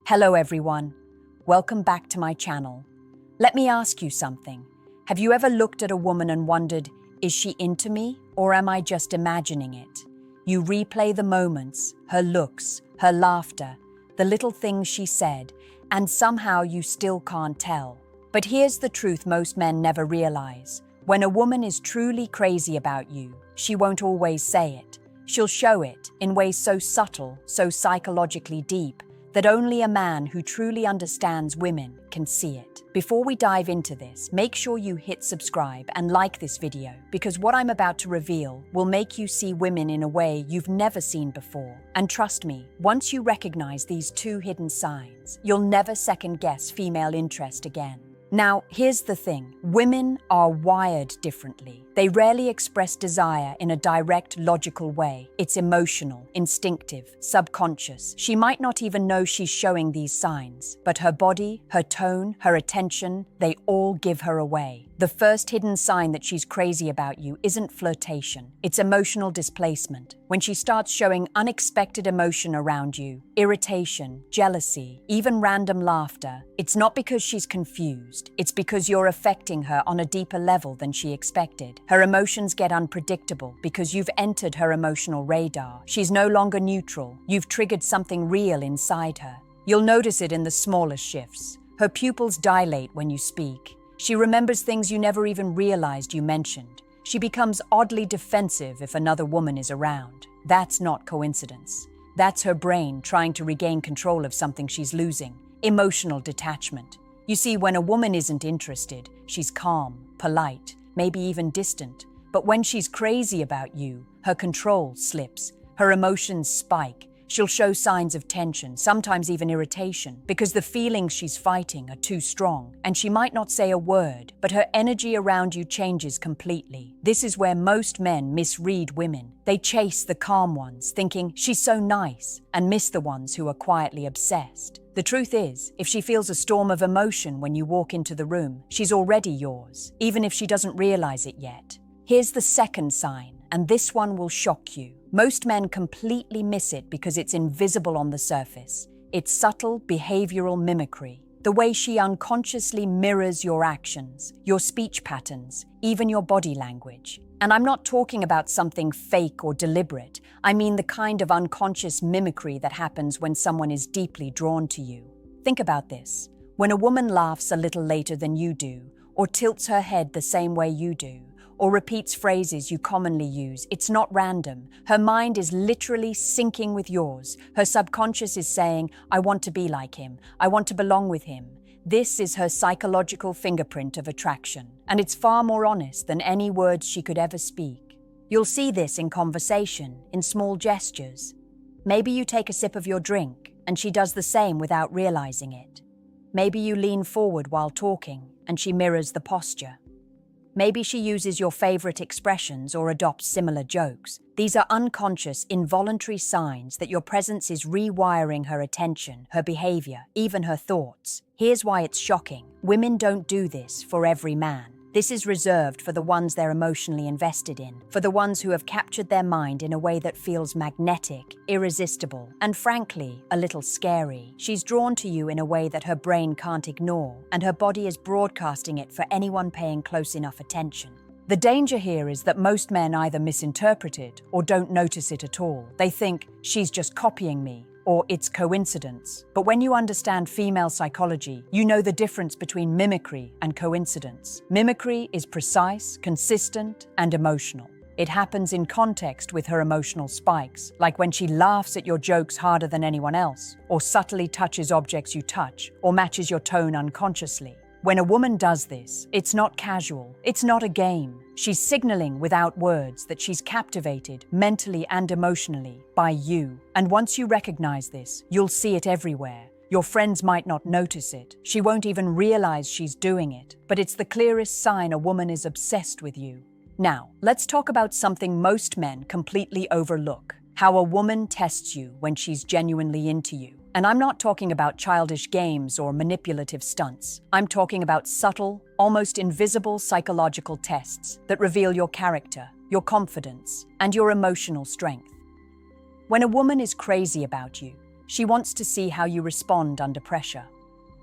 Hello everyone, welcome back to my channel. Let me ask you something. Have you ever looked at a woman and wondered, is she into me or am I just imagining it? You replay the moments, her looks, her laughter, the little things she said, and somehow you still can't tell. But here's the truth most men never realize. When a woman is truly crazy about you, she won't always say it. She'll show it in ways so subtle, so psychologically deep, that only a man who truly understands women can see it. Before we dive into this, make sure you hit subscribe and like this video, because what I'm about to reveal will make you see women in a way you've never seen before. And trust me, once you recognize these two hidden signs, you'll never second-guess female interest again. Now, here's the thing. Women are wired differently. They rarely express desire in a direct, logical way. It's emotional, instinctive, subconscious. She might not even know she's showing these signs, but her body, her tone, her attention, they all give her away. The first hidden sign that she's crazy about you isn't flirtation. It's emotional displacement. When she starts showing unexpected emotion around you, irritation, jealousy, even random laughter, it's not because she's confused. It's because you're affecting her on a deeper level than she expected. Her emotions get unpredictable because you've entered her emotional radar. She's no longer neutral. You've triggered something real inside her. You'll notice it in the smallest shifts. Her pupils dilate when you speak. She remembers things you never even realized you mentioned. She becomes oddly defensive if another woman is around. That's not coincidence. That's her brain trying to regain control of something she's losing. Emotional detachment. You see, when a woman isn't interested, she's calm, polite, maybe even distant. But when she's crazy about you, her control slips. Her emotions spike. She'll show signs of tension, sometimes even irritation, because the feelings she's fighting are too strong. And she might not say a word, but her energy around you changes completely. This is where most men misread women. They chase the calm ones, thinking she's so nice, and miss the ones who are quietly obsessed. The truth is, if she feels a storm of emotion when you walk into the room, she's already yours, even if she doesn't realize it yet. Here's the second sign, and this one will shock you. Most men completely miss it because it's invisible on the surface. It's subtle behavioral mimicry. The way she unconsciously mirrors your actions, your speech patterns, even your body language. And I'm not talking about something fake or deliberate. I mean the kind of unconscious mimicry that happens when someone is deeply drawn to you. Think about this. When a woman laughs a little later than you do, or tilts her head the same way you do, or repeats phrases you commonly use, it's not random. Her mind is literally syncing with yours. Her subconscious is saying, I want to be like him. I want to belong with him. This is her psychological fingerprint of attraction, and it's far more honest than any words she could ever speak. You'll see this in conversation, in small gestures. Maybe you take a sip of your drink, and she does the same without realizing it. Maybe you lean forward while talking, and she mirrors the posture. Maybe she uses your favorite expressions or adopts similar jokes. These are unconscious, involuntary signs that your presence is rewiring her attention, her behavior, even her thoughts. Here's why it's shocking. Women don't do this for every man. This is reserved for the ones they're emotionally invested in, for the ones who have captured their mind in a way that feels magnetic, irresistible, and frankly, a little scary. She's drawn to you in a way that her brain can't ignore, and her body is broadcasting it for anyone paying close enough attention. The danger here is that most men either misinterpret it or don't notice it at all. They think, she's just copying me, or it's coincidence. But when you understand female psychology, you know the difference between mimicry and coincidence. Mimicry is precise, consistent, and emotional. It happens in context with her emotional spikes, like when she laughs at your jokes harder than anyone else, or subtly touches objects you touch, or matches your tone unconsciously. When a woman does this, it's not casual, it's not a game. She's signaling without words that she's captivated, mentally and emotionally, by you. And once you recognize this, you'll see it everywhere. Your friends might not notice it. She won't even realize she's doing it. But it's the clearest sign a woman is obsessed with you. Now, let's talk about something most men completely overlook. How a woman tests you when she's genuinely into you. And I'm not talking about childish games or manipulative stunts. I'm talking about subtle, almost invisible psychological tests that reveal your character, your confidence, and your emotional strength. When a woman is crazy about you, She wants to see how you respond under pressure.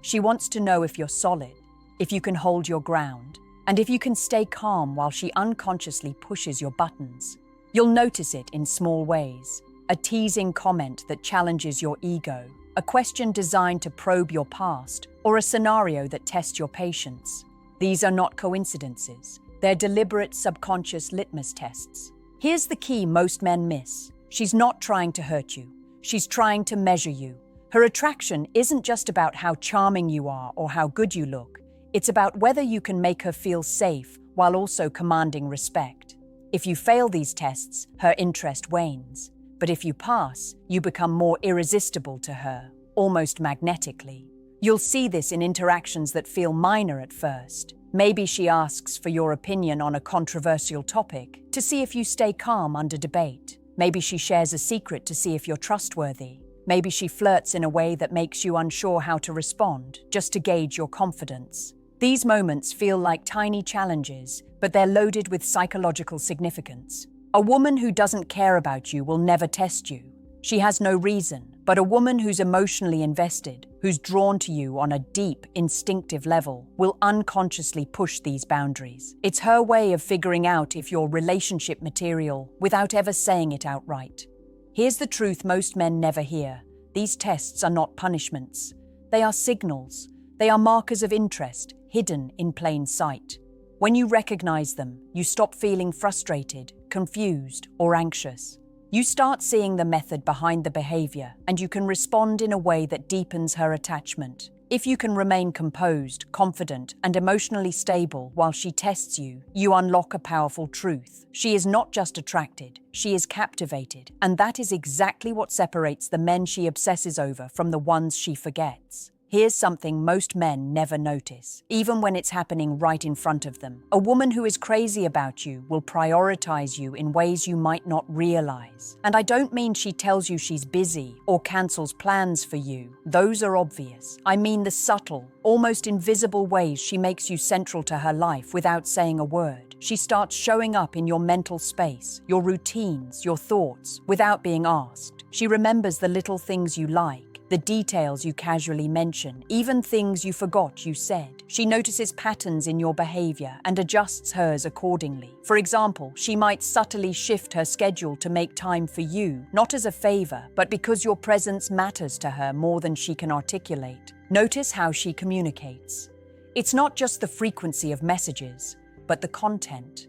She wants to know if you're solid, if you can hold your ground, and if you can stay calm while she unconsciously pushes your buttons. You'll notice it in small ways. A teasing comment that challenges your ego, a question designed to probe your past, or a scenario that tests your patience. These are not coincidences. They're deliberate subconscious litmus tests. Here's the key most men miss. She's not trying to hurt you. She's trying to measure you. Her attraction isn't just about how charming you are or how good you look. It's about whether you can make her feel safe while also commanding respect. If you fail these tests, her interest wanes. But if you pass, you become more irresistible to her, almost magnetically. You'll see this in interactions that feel minor at first. Maybe she asks for your opinion on a controversial topic to see if you stay calm under debate. Maybe she shares a secret to see if you're trustworthy. Maybe she flirts in a way that makes you unsure how to respond, just to gauge your confidence. These moments feel like tiny challenges, but they're loaded with psychological significance. A woman who doesn't care about you will never test you. She has no reason, but a woman who's emotionally invested, who's drawn to you on a deep, instinctive level, will unconsciously push these boundaries. It's her way of figuring out if you're relationship material without ever saying it outright. Here's the truth most men never hear. These tests are not punishments. They are signals. They are markers of interest, hidden in plain sight. When you recognize them, you stop feeling frustrated, confused, or anxious. You start seeing the method behind the behavior, and you can respond in a way that deepens her attachment. If you can remain composed, confident, and emotionally stable while she tests you, you unlock a powerful truth. She is not just attracted, she is captivated, and that is exactly what separates the men she obsesses over from the ones she forgets. Here's something most men never notice, even when it's happening right in front of them. A woman who is crazy about you will prioritize you in ways you might not realize. And I don't mean she tells you she's busy or cancels plans for you. Those are obvious. I mean the subtle, almost invisible ways she makes you central to her life without saying a word. She starts showing up in your mental space, your routines, your thoughts, without being asked. She remembers the little things you like, the details you casually mention, even things you forgot you said. She notices patterns in your behavior and adjusts hers accordingly. For example, she might subtly shift her schedule to make time for you, not as a favor, but because your presence matters to her more than she can articulate. Notice how she communicates. It's not just the frequency of messages, but the content.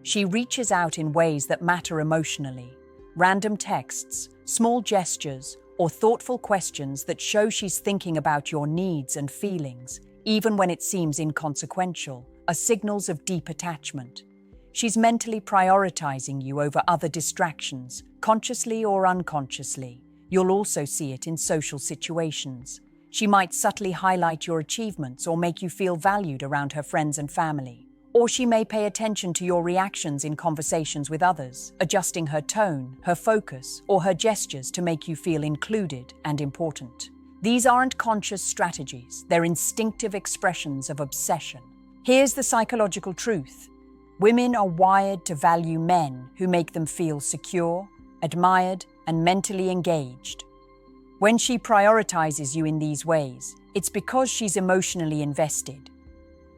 She reaches out in ways that matter emotionally. Random texts, small gestures, or thoughtful questions that show she's thinking about your needs and feelings, even when it seems inconsequential, are signals of deep attachment. She's mentally prioritizing you over other distractions, consciously or unconsciously. You'll also see it in social situations. She might subtly highlight your achievements or make you feel valued around her friends and family. Or she may pay attention to your reactions in conversations with others, adjusting her tone, her focus, or her gestures to make you feel included and important. These aren't conscious strategies, they're instinctive expressions of obsession. Here's the psychological truth. Women are wired to value men who make them feel secure, admired, and mentally engaged. When she prioritizes you in these ways, it's because she's emotionally invested.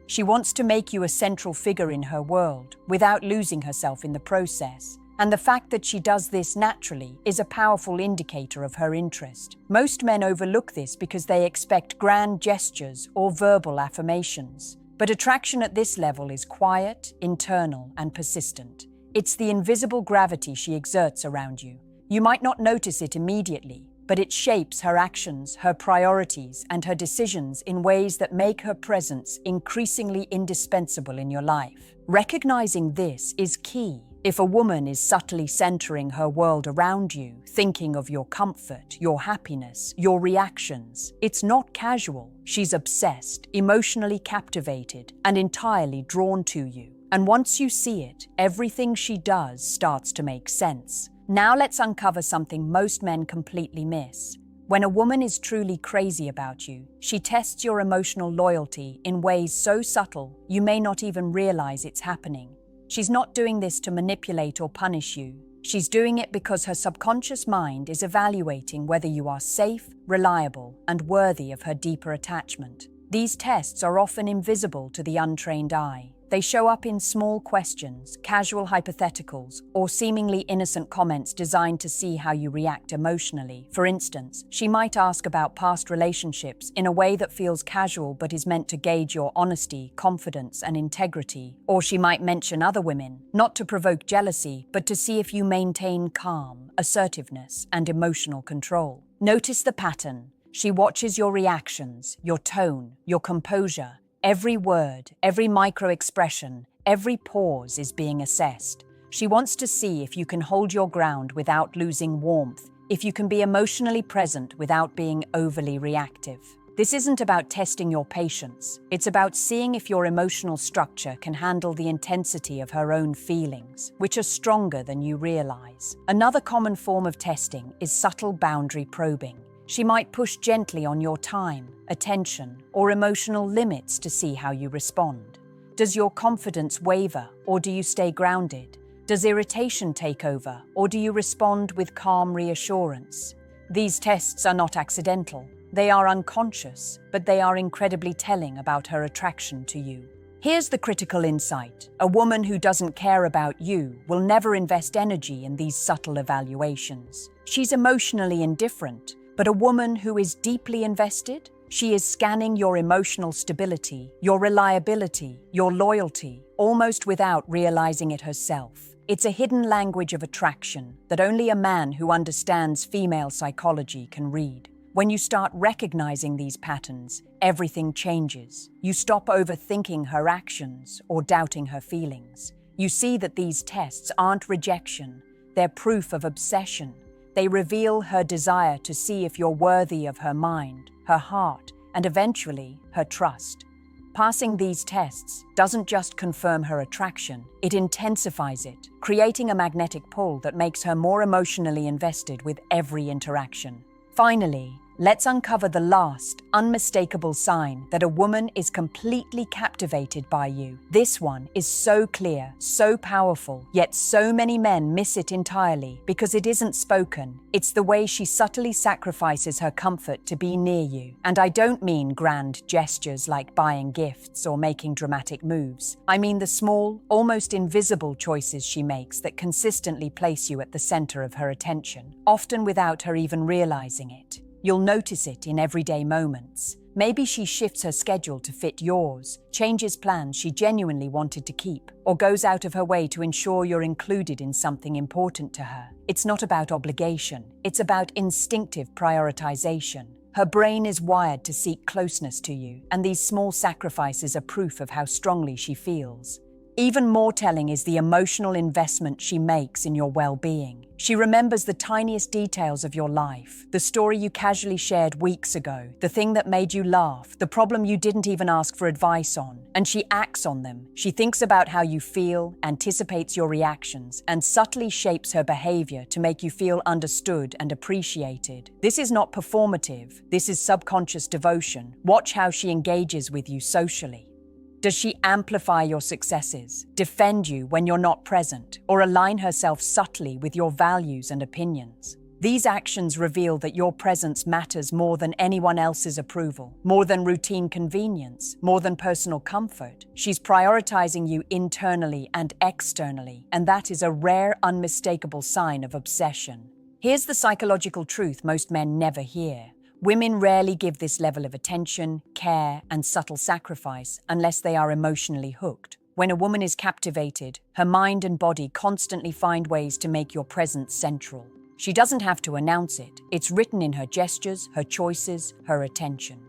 She wants to make you a central figure in her world without losing herself in the process. And the fact that she does this naturally is a powerful indicator of her interest. Most men overlook this because they expect grand gestures or verbal affirmations. But attraction at this level is quiet, internal, and persistent. It's the invisible gravity she exerts around you. You might not notice it immediately, but it shapes her actions, her priorities, and her decisions in ways that make her presence increasingly indispensable in your life. Recognizing this is key. If a woman is subtly centering her world around you, thinking of your comfort, your happiness, your reactions, it's not casual. She's obsessed, emotionally captivated, and entirely drawn to you. And once you see it, everything she does starts to make sense. Now let's uncover something most men completely miss. When a woman is truly crazy about you, she tests your emotional loyalty in ways so subtle you may not even realize it's happening. She's not doing this to manipulate or punish you. She's doing it because her subconscious mind is evaluating whether you are safe, reliable, and worthy of her deeper attachment. These tests are often invisible to the untrained eye. They show up in small questions, casual hypotheticals, or seemingly innocent comments designed to see how you react emotionally. For instance, she might ask about past relationships in a way that feels casual but is meant to gauge your honesty, confidence, and integrity. Or she might mention other women, not to provoke jealousy, but to see if you maintain calm, assertiveness, and emotional control. Notice the pattern. She watches your reactions, your tone, your composure. Every word, every micro-expression, every pause is being assessed. She wants to see if you can hold your ground without losing warmth, if you can be emotionally present without being overly reactive. This isn't about testing your patience. It's about seeing if your emotional structure can handle the intensity of her own feelings, which are stronger than you realize. Another common form of testing is subtle boundary probing. She might push gently on your time, attention, or emotional limits to see how you respond. Does your confidence waver, or do you stay grounded? Does irritation take over, or do you respond with calm reassurance? These tests are not accidental. They are unconscious, but they are incredibly telling about her attraction to you. Here's the critical insight. A woman who doesn't care about you will never invest energy in these subtle evaluations. She's emotionally indifferent. But a woman who is deeply invested, she is scanning your emotional stability, your reliability, your loyalty, almost without realizing it herself. It's a hidden language of attraction that only a man who understands female psychology can read. When you start recognizing these patterns, everything changes. You stop overthinking her actions or doubting her feelings. You see that these tests aren't rejection, they're proof of obsession. They reveal her desire to see if you're worthy of her mind, her heart, and eventually her trust. Passing these tests doesn't just confirm her attraction, it intensifies it, creating a magnetic pull that makes her more emotionally invested with every interaction. Finally, let's uncover the last, unmistakable sign that a woman is completely captivated by you. This one is so clear, so powerful, yet so many men miss it entirely because it isn't spoken. It's the way she subtly sacrifices her comfort to be near you. And I don't mean grand gestures like buying gifts or making dramatic moves. I mean the small, almost invisible choices she makes that consistently place you at the center of her attention, often without her even realizing it. You'll notice it in everyday moments. Maybe she shifts her schedule to fit yours, changes plans she genuinely wanted to keep, or goes out of her way to ensure you're included in something important to her. It's not about obligation, it's about instinctive prioritization. Her brain is wired to seek closeness to you, and these small sacrifices are proof of how strongly she feels. Even more telling is the emotional investment she makes in your well-being. She remembers the tiniest details of your life, the story you casually shared weeks ago, the thing that made you laugh, the problem you didn't even ask for advice on, and she acts on them. She thinks about how you feel, anticipates your reactions, and subtly shapes her behavior to make you feel understood and appreciated. This is not performative, this is subconscious devotion. Watch how she engages with you socially. Does she amplify your successes, defend you when you're not present, or align herself subtly with your values and opinions? These actions reveal that your presence matters more than anyone else's approval, more than routine convenience, more than personal comfort. She's prioritizing you internally and externally, and that is a rare, unmistakable sign of obsession. Here's the psychological truth most men never hear. Women rarely give this level of attention, care, and subtle sacrifice unless they are emotionally hooked. When a woman is captivated, her mind and body constantly find ways to make your presence central. She doesn't have to announce it. It's written in her gestures, her choices, her attention.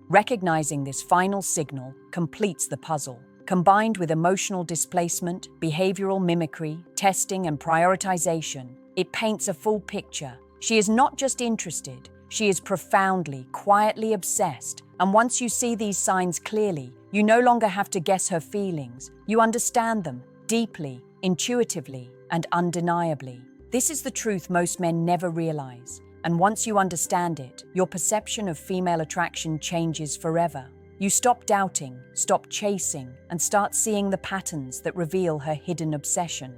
Recognizing this final signal completes the puzzle. Combined with emotional displacement, behavioral mimicry, testing, and prioritization, it paints a full picture. She is not just interested, she is profoundly, quietly obsessed, and once you see these signs clearly, you no longer have to guess her feelings. You understand them deeply, intuitively, and undeniably. This is the truth most men never realize, and once you understand it, your perception of female attraction changes forever. You stop doubting, stop chasing, and start seeing the patterns that reveal her hidden obsession.